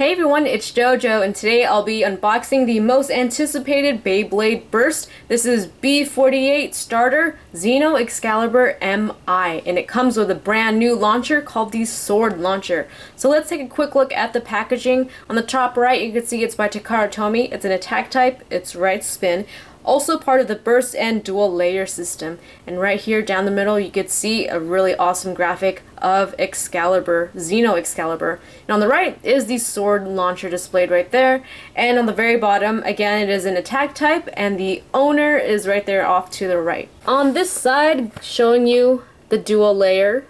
Hey everyone, it's JoJo, and today I'll be unboxing the most anticipated Beyblade burst. This is B-48 starter XENO XCALIBUR M.I, and it comes with a brand new launcher called the Sword Launcher. So let's take a quick look at the packaging. On the top right, you can see it's by Takara Tomy. It's an attack type, it's right spin. Also part of the burst and dual layer system. And right here down the middle you could see a really awesome graphic of Excalibur, XENO XCALIBUR. And on the right is the sword launcher displayed right there. And on the very bottom, again, it is an attack type and the owner is right there off to the right. On this side, showing you the dual layer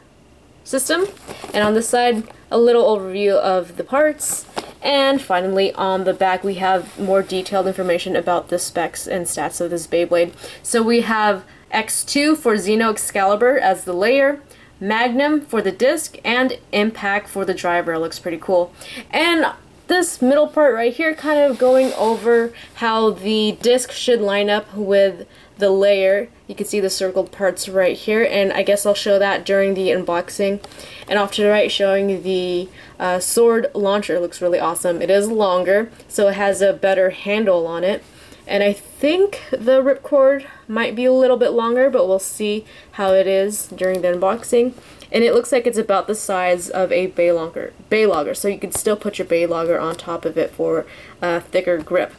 system. And on this side, a little overview of the parts. And finally, on the back, we have more detailed information about the specs and stats of this Beyblade. So we have X2 for XENO XCALIBUR as the layer, Magnum for the disc, and Impact for the driver. It looks pretty cool. And this middle part right here, kind of going over how the disc should line up with the layer. You can see the circled parts right here, and I guess I'll show that during the unboxing. And off to the right, showing the sword launcher. It looks really awesome. It is longer, so it has a better handle on it. And I think the ripcord might be a little bit longer, but we'll see how it is during the unboxing. And it looks like it's about the size of a Beylogger, so you can still put your Beylogger on top of it for a thicker grip.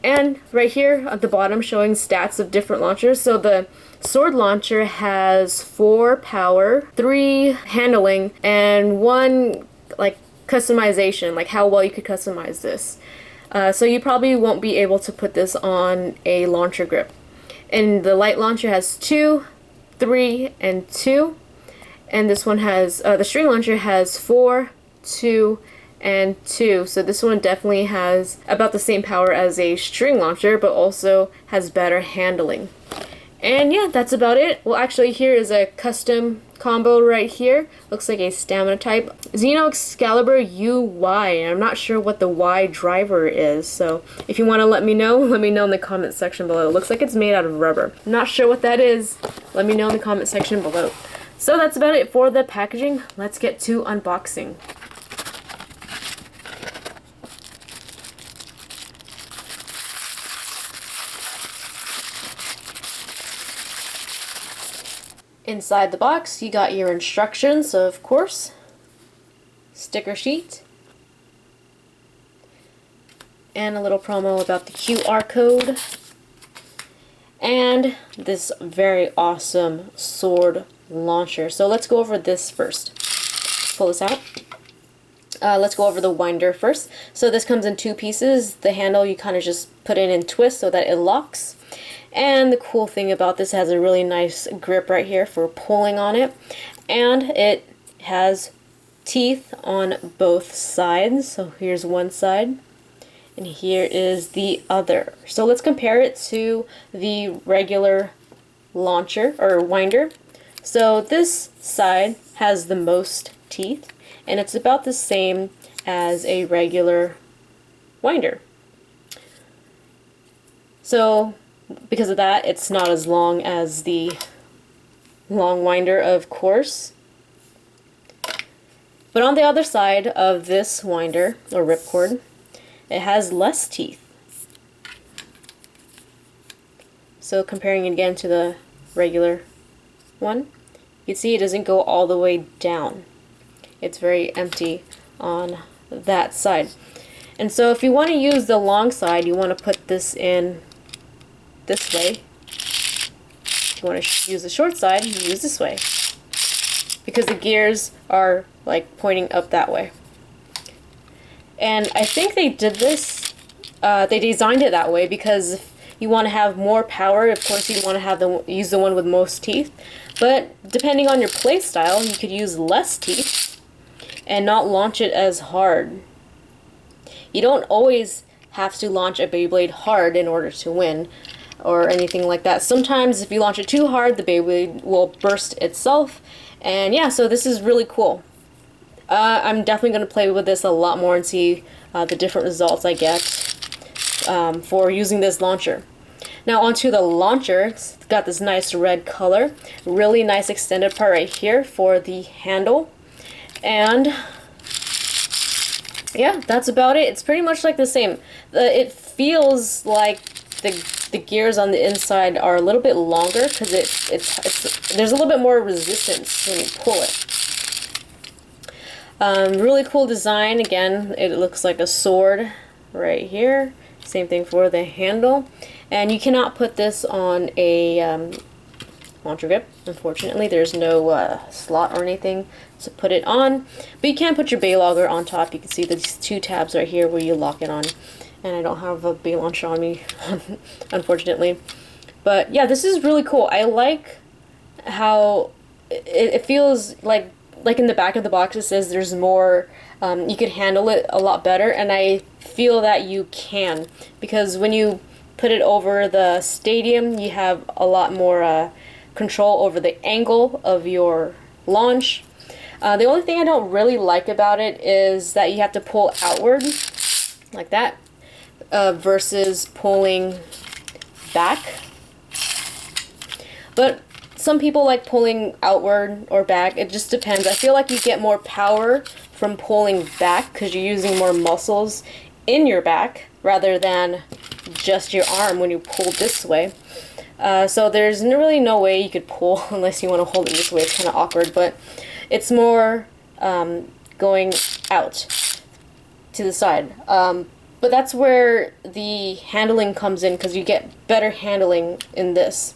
And right here at the bottom, showing stats of different launchers. So the sword launcher has 4 power, 3 handling, and 1 like customization, like how well you could customize this. So you probably won't be able to put this on a launcher grip. And the light launcher has 2, 3, and 2. And this one has, the string launcher has 4, 2, and 2. So this one definitely has about the same power as a string launcher, but also has better handling. And yeah, that's about it. Well, actually, here is a custom combo right here. Looks like a stamina type. XENO XCALIBUR UY. I'm not sure what the Y driver is, so if you want to let me know in the comment section below. It looks like it's made out of rubber. I'm not sure what that is. Let me know in the comment section below. So that's about it for the packaging. Let's get to unboxing. Inside the box, you got your instructions, of course, sticker sheet, and a little promo about the QR code, and this very awesome sword launcher. So let's go over this first. Pull this out. Let's go over the winder first. So this comes in 2 pieces. The handle you kind of just put in and twist so that it locks. And the cool thing about this, has a really nice grip right here for pulling on it, and it has teeth on both sides. So here's one side and here is the other. So let's compare it to the regular launcher or winder. So this side has the most teeth, and it's about the same as a regular winder. So because of that, it's not as long as the long winder, of course. But on the other side of this winder, or ripcord, it has less teeth. So comparing it again to the regular one, you can see it doesn't go all the way down. It's very empty on that side. And so if you want to use the long side, you want to put this in this way. If you want to use the short side, you use this way, because the gears are like pointing up that way. And I think they did this, they designed it that way because if you want to have more power, of course you want to use the one with most teeth, but depending on your play style, you could use less teeth and not launch it as hard. You don't always have to launch a Beyblade hard in order to win, or anything like that. Sometimes if you launch it too hard, the Beyblade will burst itself. And yeah, so this is really cool. I'm definitely going to play with this a lot more and see the different results I get for using this launcher. Now onto the launcher. It's got this nice red color. Really nice extended part right here for the handle. And yeah, that's about it. It's pretty much like the same. It feels like the gears on the inside are a little bit longer because it's there's a little bit more resistance when you pull it. Really cool design. Again, it looks like a sword right here. Same thing for the handle. And you cannot put this on a launcher grip. Unfortunately, there's no slot or anything to put it on. But you can put your Beyblader on top. You can see these two tabs right here where you lock it on. And I don't have a Bay launcher on me, unfortunately. But yeah, this is really cool. I like how it feels like in the back of the box it says there's more, you could handle it a lot better, and I feel that you can, because when you put it over the stadium you have a lot more control over the angle of your launch. The only thing I don't really like about it is that you have to pull outward like that versus pulling back. But some people like pulling outward or back. It just depends. I feel like you get more power from pulling back because you're using more muscles in your back rather than just your arm when you pull this way. So there's really no way you could pull unless you want to hold it this way. It's kind of awkward, but it's more going out to the side. But that's where the handling comes in, because you get better handling in this.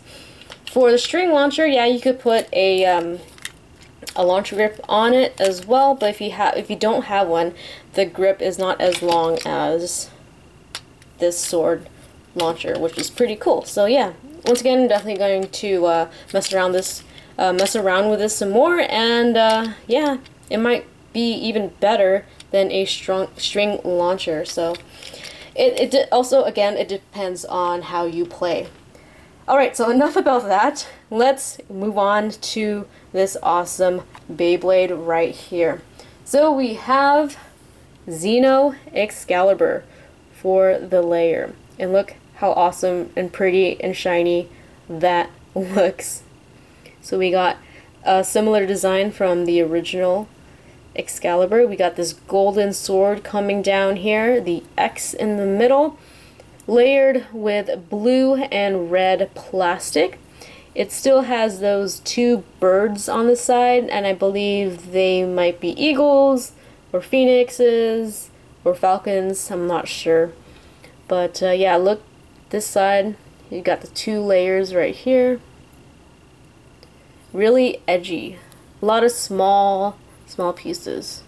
For the string launcher, yeah, you could put a launcher grip on it as well, but if you don't have one, the grip is not as long as this sword launcher, which is pretty cool. So yeah, once again, I'm definitely going to mess around with this some more, and yeah, it might be even better than a string launcher. So it also, again, it depends on how you play. Alright, so enough about that. Let's move on to this awesome Beyblade right here. So we have XENO XCALIBUR for the layer. And look how awesome and pretty and shiny that looks. So we got a similar design from the original Excalibur. We got this golden sword coming down here, the X in the middle, layered with blue and red plastic. It still has those two birds on the side, and I believe they might be eagles or phoenixes or falcons, I'm not sure. But yeah, look, this side, you got the two layers right here. Really edgy. A lot of small pieces.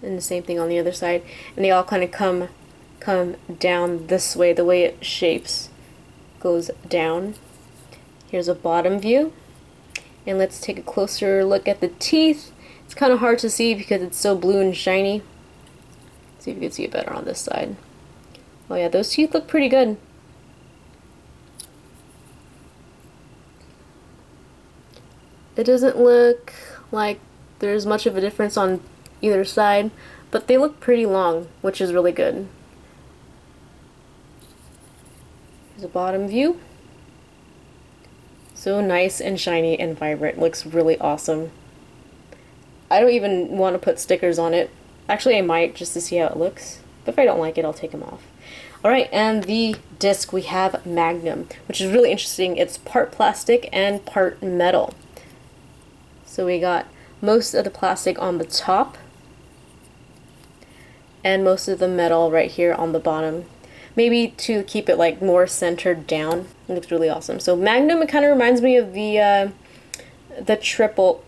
And the same thing on the other side. And they all kind of come down this way. The way it shapes goes down. Here's a bottom view. And let's take a closer look at the teeth. It's kind of hard to see because it's so blue and shiny. Let's see if you can see it better on this side. Oh yeah, those teeth look pretty good. It doesn't look like there's much of a difference on either side, but they look pretty long, which is really good. Here's a bottom view. So nice and shiny and vibrant. Looks really awesome. I don't even want to put stickers on it. Actually, I might, just to see how it looks. But if I don't like it, I'll take them off. Alright, and the disc, we have Magnum, which is really interesting. It's part plastic and part metal. So we got most of the plastic on the top and most of the metal right here on the bottom. Maybe to keep it like more centered down. It looks really awesome. So Magnum, it kind of reminds me of the triple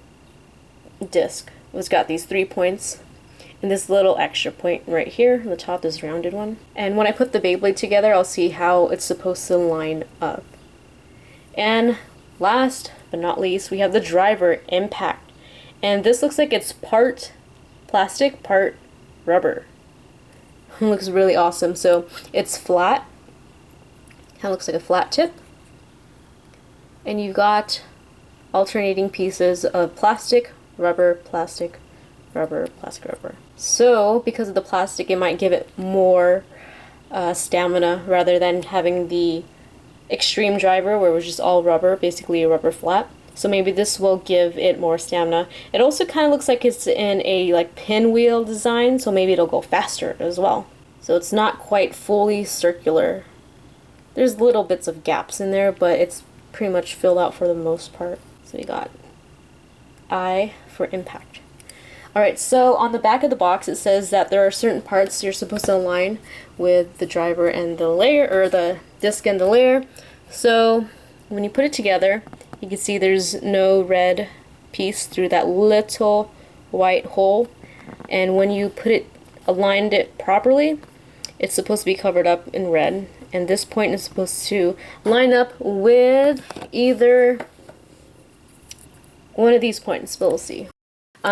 disc. It's got these 3 points and this little extra point right here on the top, this rounded one. And when I put the Beyblade together, I'll see how it's supposed to line up. And last but not least, we have the driver, Impact. And this looks like it's part plastic, part rubber. It looks really awesome. So it's flat. Kind of looks like a flat tip. And you've got alternating pieces of plastic, rubber, plastic, rubber, plastic, rubber. So because of the plastic, it might give it more stamina rather than having the extreme driver where it was just all rubber, basically a rubber flat. So maybe this will give it more stamina. It also kind of looks like it's in a like pinwheel design, so maybe it'll go faster as well. So it's not quite fully circular. There's little bits of gaps in there, but it's pretty much filled out for the most part. So we got I for impact. Alright, so on the back of the box it says that there are certain parts you're supposed to align with the driver and the layer, or the disc and the layer. So when you put it together, you can see there's no red piece through that little white hole, and when you put it, aligned it properly, it's supposed to be covered up in red, and this point is supposed to line up with either one of these points. We'll see.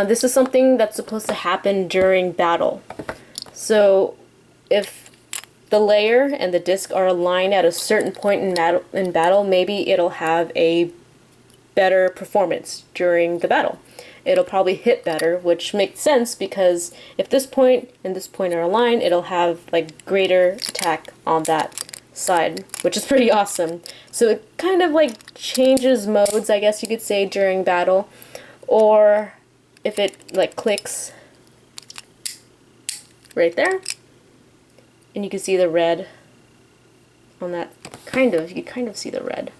This is something that's supposed to happen during battle. So if the layer and the disc are aligned at a certain point in battle, maybe it'll have a better performance during the battle. It'll probably hit better, which makes sense because if this point and this point are aligned, it'll have like greater attack on that side, which is pretty awesome. So it kind of like changes modes, I guess you could say, during battle. Or if it like clicks right there, and you can see the red on that, you can kind of see the red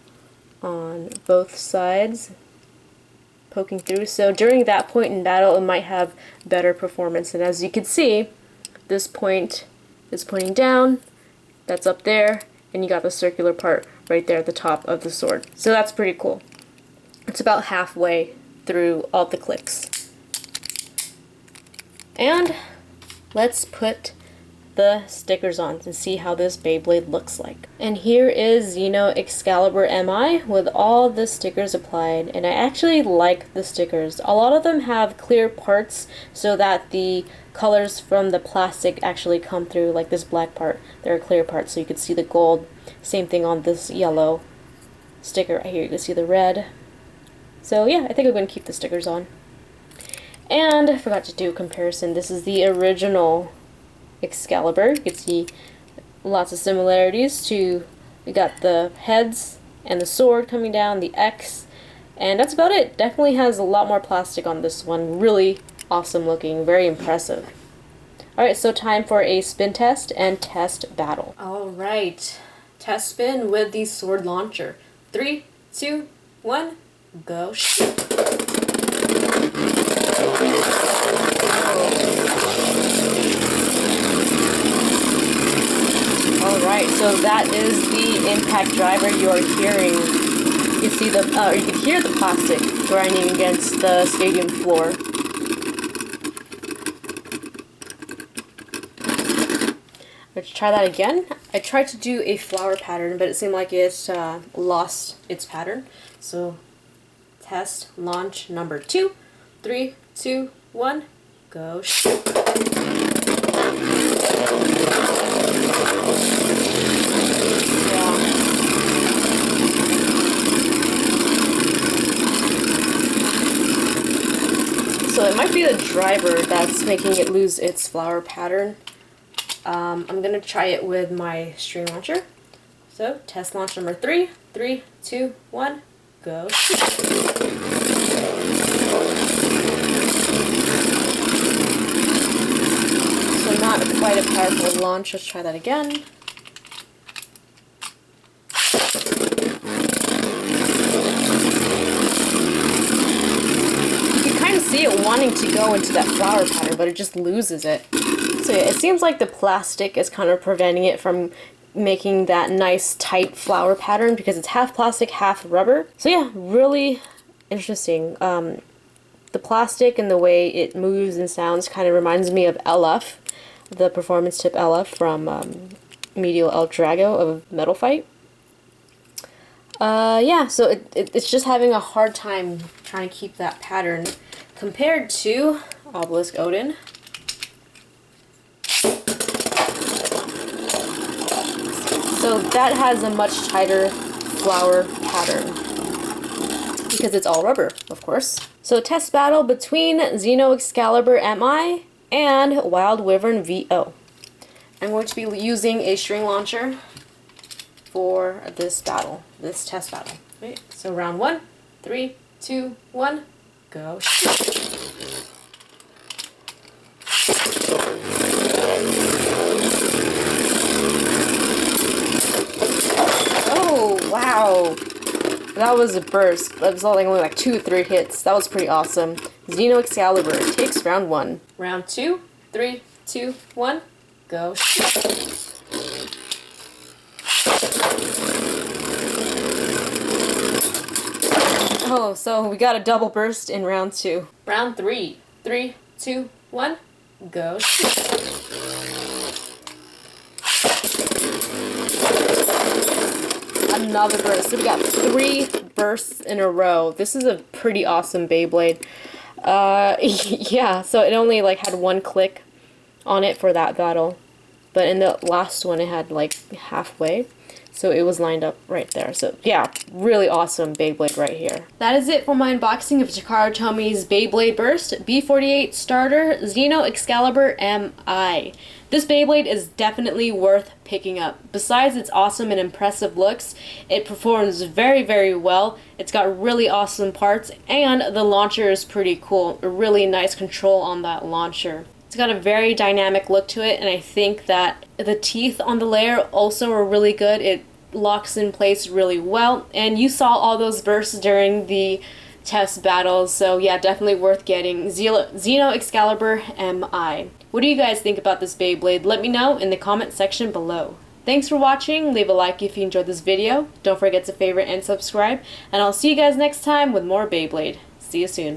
on both sides poking through. So during that point in battle, it might have better performance. And as you can see, this point is pointing down, that's up there, and you got the circular part right there at the top of the sword. So that's pretty cool. It's about halfway through all the clicks. And let's put the stickers on to see how this Beyblade looks like. And here is XENO XCALIBUR M.I with all the stickers applied, and I actually like the stickers. A lot of them have clear parts so that the colors from the plastic actually come through, like this black part. There are clear parts so you can see the gold. Same thing on this yellow sticker right here. You can see the red. So yeah, I think I'm going to keep the stickers on. And I forgot to do a comparison. This is the original Excalibur. You can see lots of similarities to, we got the heads and the sword coming down, the X, and that's about it. Definitely has a lot more plastic on this one. Really awesome looking, very impressive. Alright, so time for a spin test and test battle. Alright, test spin with the sword launcher. 3, 2, 1, go. Alright, so that is the impact driver you are hearing. You see the, you can hear the plastic grinding against the stadium floor. Let's try that again. I tried to do a flower pattern, but it seemed like it lost its pattern. So, test launch number 2. 3, 2, 1, go. So it might be the driver that's making it lose its flower pattern. I'm going to try it with my string launcher. So, test launch number 3. 3, 2, 1, go. So not quite a powerful launch. Let's try that again. See it wanting to go into that flower pattern, but it just loses it. So yeah, it seems like the plastic is kind of preventing it from making that nice tight flower pattern because it's half plastic, half rubber. So yeah, really interesting. The plastic and the way it moves and sounds kind of reminds me of LF, the performance tip LF from Medial El Drago of Metal Fight. Yeah, so it's just having a hard time trying to keep that pattern compared to Obelisk Odin. So that has a much tighter flower pattern because it's all rubber, of course. So test battle between XENO XCALIBUR M.I and Wild Wyvern VO. I'm going to be using a string launcher for this battle, this test battle. Right, so round 1, 3, 2, 1, go. Oh, wow. That was a burst. That was only like 2 or 3 hits. That was pretty awesome. XENO Excalibur takes round 1. Round 2, 3, 2, 1, go. Oh, so we got a double burst in round 2. Round 3, 3, 2, 1, go. Another burst. So we got 3 bursts in a row. This is a pretty awesome Beyblade. Yeah, so it only like had 1 click on it for that battle. But in the last one it had like halfway. So it was lined up right there. So yeah, really awesome Beyblade right here. That is it for my unboxing of Takara Tomi's Beyblade Burst B-48 Starter XENO Excalibur M.I. This Beyblade is definitely worth picking up. Besides its awesome and impressive looks, it performs very, very well. It's got really awesome parts, and the launcher is pretty cool. A really nice control on that launcher. It's got a very dynamic look to it, and I think that the teeth on the layer also are really good. It locks in place really well, and you saw all those bursts during the test battles, so yeah, definitely worth getting. XENO Excalibur M.I. What do you guys think about this Beyblade? Let me know in the comment section below. Thanks for watching. Leave a like if you enjoyed this video. Don't forget to favorite and subscribe, and I'll see you guys next time with more Beyblade. See you soon.